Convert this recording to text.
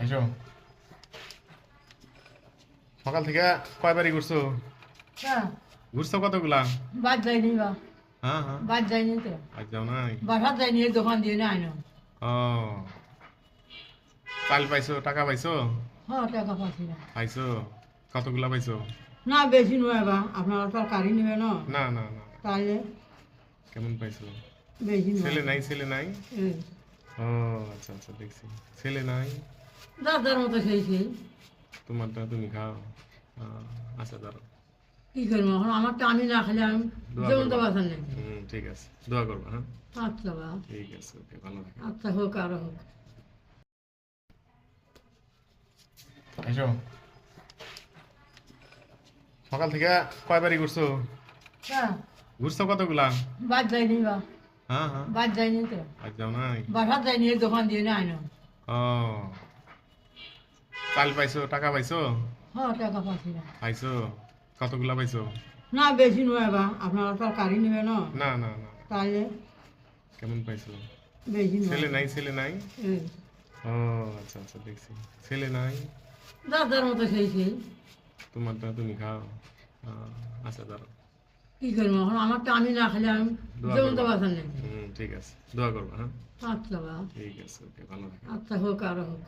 এসো। সকাল থেকে কয়বারই ঘুরছো? হ্যাঁ, ঘুরছো কতগুলা? বাদ যায়নি বা হ্যাঁ হ্যাঁ। বাদ যায়নি তো আজ যাও নাই? বাসার যায়নি এই দোকান দিয়ে না আইনো। ও, চাল পাইছো, টাকা পাইছো? হ্যাঁ, টাকা পাচ্ছি না। পাইছো? কতগুলা পাইছো? না বেশি নয় বা আপনারা তো আর গাড়ি নেবে না, না না না। তাহলে কেমন পাইছো? বেশি ছেলে নয়। নাই, ছেলে নাই? এই ও আচ্ছা আচ্ছা, দেখছি। ছেলে নাই? যার যার মতো সেই সেই তোমারটা তুমি খাও। আচ্ছা দাঁড়াও, কি করবো এখন, আমারটা আমি না খেলে আমি দোয়া যেমন তো করবা। বাসার নেই। ঠিক আছে, দোয়া করবা। হ্যাঁ, আচ্ছা বা ঠিক আছে, ওকে, ভালো থাকো। আচ্ছা, হোক আরো হোক। এসো। সকাল থেকে কয়বারই ঘুরছো? হ্যাঁ, ঘুরছো কতগুলা? বাদ যায়নি বা হ্যাঁ হ্যাঁ। বাদ যায়নি তো আজ যাও নাই? বাসার যায়নি এই দোকান দিয়ে না আইনো। ও, চাল পাইছো, টাকা পাইছো? হ্যাঁ, টাকা পাচ্ছি না। পাইছো? কতগুলা পাইছো? না বেশি নয় বা আপনারা তো আর গাড়ি নেবে না, না না না। তাহলে কেমন পাইছো? বেশি ছেলে নয়। নাই, ছেলে নাই? এই ও আচ্ছা আচ্ছা, দেখছি। ছেলে নাই? যার যার মতো সেই সেই তোমারটা তুমি খাও। আচ্ছা দাঁড়াও, কি করবো এখন, আমারটা আমি না খেলে আমি দোয়া যেমন তো করবা। বাসার নেই। ঠিক আছে, দোয়া করবা। হ্যাঁ, আচ্ছা বা ঠিক আছে, ওকে, ভালো থাকো। আচ্ছা, হোক আরো হোক।